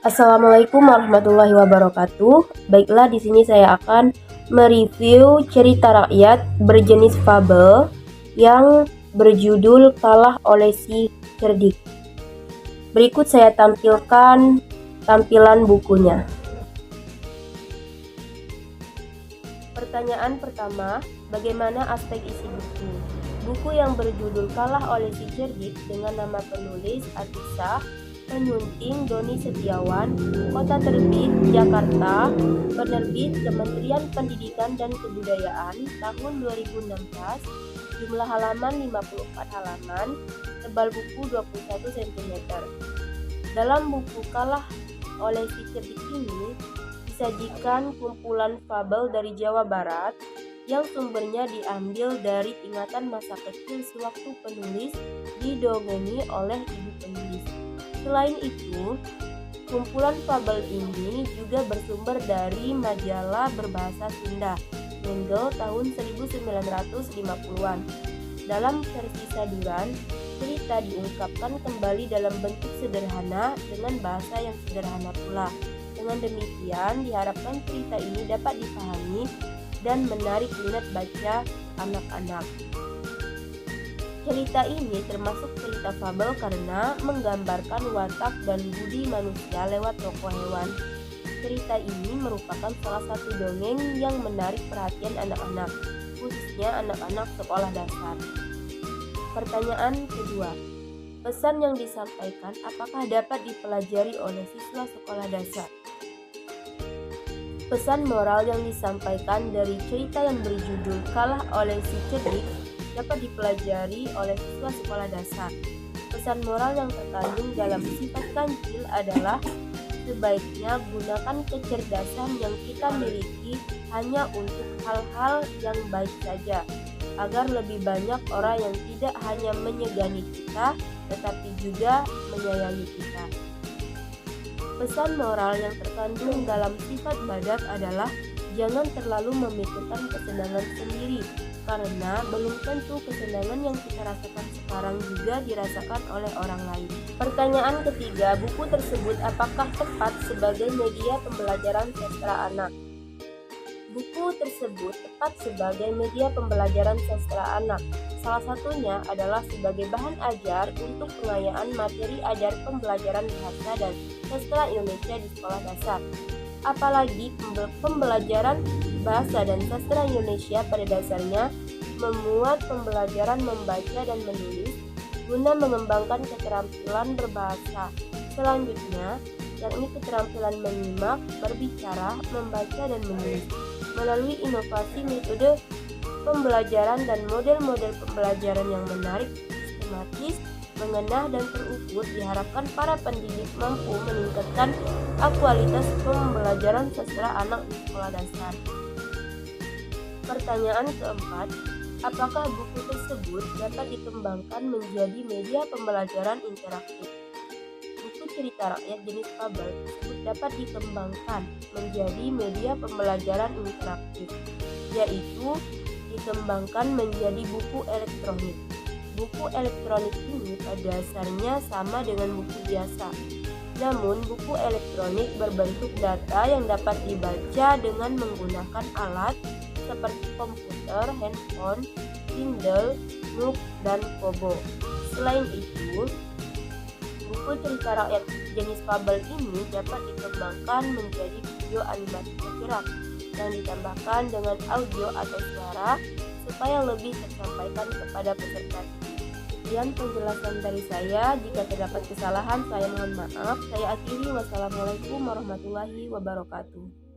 Assalamualaikum warahmatullahi wabarakatuh. Baiklah, di sini saya akan mereview cerita rakyat berjenis fabel yang berjudul Kalah oleh si Cerdik. Berikut saya tampilkan tampilan bukunya. Pertanyaan pertama, bagaimana aspek isi buku? Buku yang berjudul Kalah oleh si Cerdik dengan nama penulis Atisa Penyunting Doni Setiawan, Kota Terbit Jakarta, Penerbit Kementerian Pendidikan dan Kebudayaan, tahun 2016, jumlah halaman 54 halaman, tebal buku 21 cm. Dalam buku Kalah oleh si Cerdik ini disajikan kumpulan fabel dari Jawa Barat yang sumbernya diambil dari ingatan masa kecil sewaktu penulis didongeni oleh ibu penulis. Selain itu, kumpulan fabel ini juga bersumber dari majalah berbahasa Sunda, Mendel tahun 1950-an. Dalam versi saduran, cerita diungkapkan kembali dalam bentuk sederhana dengan bahasa yang sederhana pula. Dengan demikian, diharapkan cerita ini dapat dipahami dan menarik minat baca anak-anak. Cerita ini termasuk cerita fabel karena menggambarkan watak dan budi manusia lewat tokoh hewan. Cerita ini merupakan salah satu dongeng yang menarik perhatian anak-anak, khususnya anak-anak sekolah dasar. Pertanyaan kedua, pesan yang disampaikan apakah dapat dipelajari oleh siswa sekolah dasar? Pesan moral yang disampaikan dari cerita yang berjudul Kalah oleh si Cerdik dapat dipelajari oleh siswa sekolah dasar. Pesan moral yang terkandung dalam sifat kancil adalah sebaiknya gunakan kecerdasan yang kita miliki hanya untuk hal-hal yang baik saja, agar lebih banyak orang yang tidak hanya menyegani kita, tetapi juga menyayangi kita. Pesan moral yang terkandung dalam sifat badak adalah jangan terlalu memikirkan kesenangan sendiri, karena belum tentu kesenangan yang kita rasakan sekarang juga dirasakan oleh orang lain. Pertanyaan ketiga, buku tersebut apakah tepat sebagai media pembelajaran sastra anak? Buku tersebut tepat sebagai media pembelajaran sastra anak. Salah satunya adalah sebagai bahan ajar untuk pengayaan materi ajar pembelajaran bahasa dan sastra Indonesia di sekolah dasar. Apalagi pembelajaran bahasa dan sastra Indonesia pada dasarnya memuat pembelajaran membaca dan menulis guna mengembangkan keterampilan berbahasa. Selanjutnya, yakni keterampilan menyimak, berbicara, membaca, dan menulis. Melalui inovasi metode pembelajaran dan model-model pembelajaran yang menarik, sistematis, mengena dan terukur, diharapkan para pendidik mampu meningkatkan kualitas pembelajaran sastra anak di sekolah dasar. Pertanyaan keempat, apakah buku tersebut dapat dikembangkan menjadi media pembelajaran interaktif? Buku cerita rakyat jenis fabel tersebut dapat dikembangkan menjadi media pembelajaran interaktif, yaitu dikembangkan menjadi buku elektronik. Buku elektronik ini pada dasarnya sama dengan buku biasa. Namun, buku elektronik berbentuk data yang dapat dibaca dengan menggunakan alat seperti komputer, handphone, Kindle, Nook, dan Kobo. Selain itu, buku cerita rakyat jenis fabel ini dapat dikembangkan menjadi video animasi bergerak yang ditambahkan dengan audio atau suara supaya lebih tersampaikan kepada peserta. Sekian penjelasan dari saya. Jika terdapat kesalahan, saya mohon maaf. Saya akhiri. Wassalamualaikum warahmatullahi wabarakatuh.